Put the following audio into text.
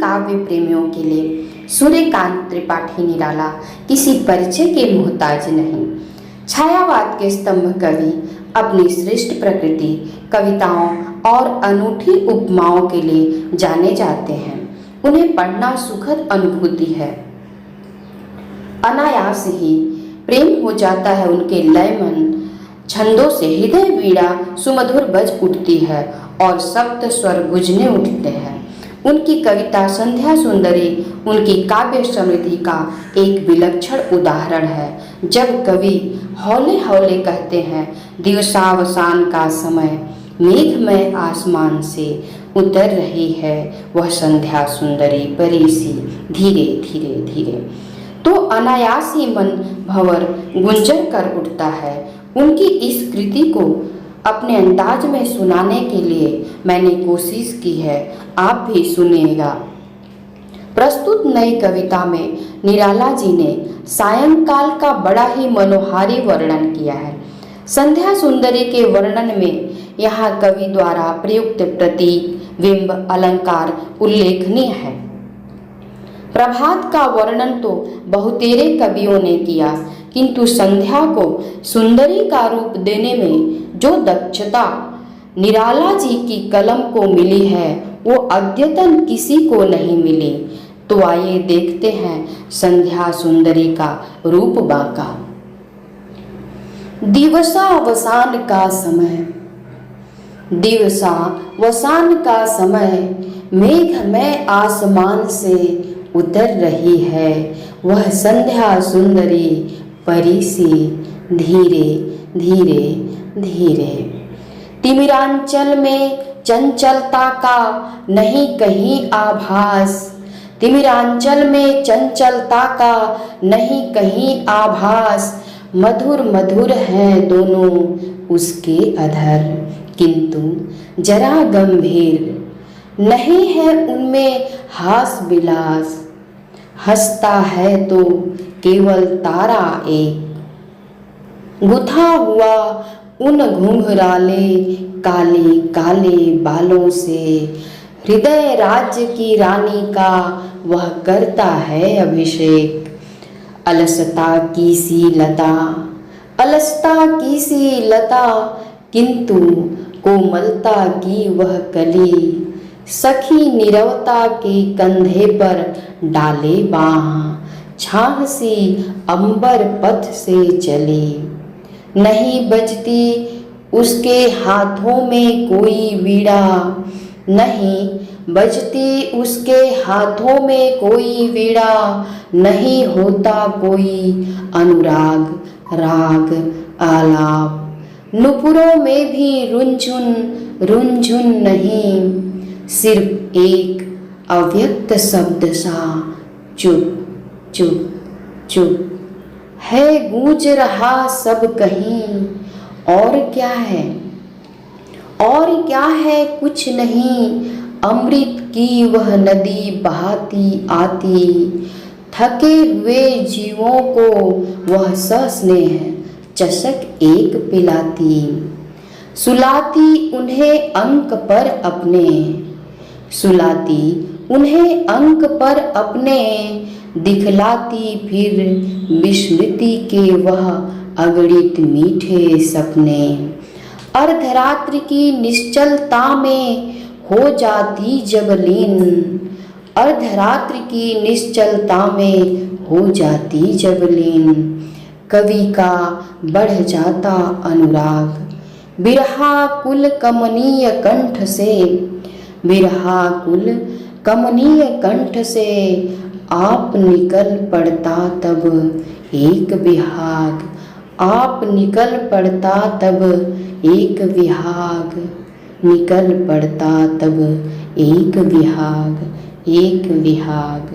काव्य प्रेमियों के लिए सूर्यकांत त्रिपाठी निराला किसी परिचय के मोहताज नहीं। छायावाद के स्तंभ कवि अपनी श्रेष्ठ प्रकृति, कविताओं और अनूठी उपमाओं के लिए जाने जाते हैं। उन्हें पढ़ना सुखद अनुभूति है। अनायास ही प्रेम हो जाता है उनके लयमन छंदों से। हृदय वीणा सुमधुर बज उठती है और सप्त स्वर गुंजने उठते हैं। उनकी कविता संध्या सुंदरी उनकी काव्य समृद्धि का एक विलक्षण उदाहरण है। जब कवि हौले हौले कहते हैं, दिवसावसान का समय मेघमय आसमान से उतर रही है वह संध्या सुंदरी परी सी धीरे धीरे धीरे, तो अनायास ही मन भंवर गुंजन कर उठता है। उनकी इस कृति को अपने अंदाज में सुनाने के लिए मैंने कोशिश की है, आप भी सुनिएगा। प्रस्तुत नई कविता में निराला जी ने सायंकाल का बड़ा ही मनोहारी वर्णन किया है। संध्या सुंदरी के वर्णन में यहाँ कवि द्वारा प्रयुक्त प्रतीक, बिंब, अलंकार उल्लेखनीय है। प्रभात का वर्णन तो बहुतेरे कवियों ने किया, किंतु संध्या को सुंदरी का रूप देने में जो दक्षता निराला जी की कलम को मिली है वो अद्यतन किसी को नहीं मिली। तो आइए देखते हैं संध्या सुंदरी का रूप बांका। दिवसावसान का समय, दिवसावसान का समय मेघमय आसमान से उतर रही है वह संध्या सुंदरी परी सी धीरे धीरे धीरे। तिमिरांचल में चंचलता का नहीं कहीं आभास, तिमिरांचल में चंचलता का नहीं कहीं आभास। मधुर मधुर हैं दोनों उसके अधर, किंतु जरा गंभीर नहीं है उनमें हास विलास। हंसता है तो केवल तारा एक, गुथा हुआ उन घुंघराले काले काले बालों से। हृदय राज्य की रानी का वह करता है अभिषेक। अलसता की सी लता, अलसता की सी लता, किंतु कोमलता की वह कली। सखी नीरवता के कंधे पर डाले बाँह, छाह सी अंबर पथ से चली। नहीं बजती उसके हाथों में कोई वीणा, नहीं बजती उसके हाथों में कोई वीणा। नहीं होता कोई अनुराग राग आलाप, नुपुरों में भी रुंझुन रुंझुन नहीं। सिर्फ एक अव्यक्त शब्द सा चुप चुप चुप है गूंज रहा सब कहीं। और क्या है, और क्या है, कुछ नहीं। अमृत की वह नदी बहाती आती, थके हुए जीवों को वह सस्नेह चषक एक पिलाती। सुलाती उन्हें अंक पर अपने, सुलाती उन्हें अंक पर अपने। दिखलाती फिर विस्मृति के वह अगणित मीठे सपने। अर्धरात्रि की निश्चलता में हो जाती जब लीन, अर्धरात्रि की निश्चलता में हो जाती जब लीन। कवि का बढ़ जाता अनुराग बिरहा कुल कमनीय कंठ से, बिरहा कुल कमनीय कंठ से। आप निकल पड़ता तब एक विहाग, आप निकल पड़ता तब एक विहाग। निकल पड़ता तब एक विहाग, एक विहाग।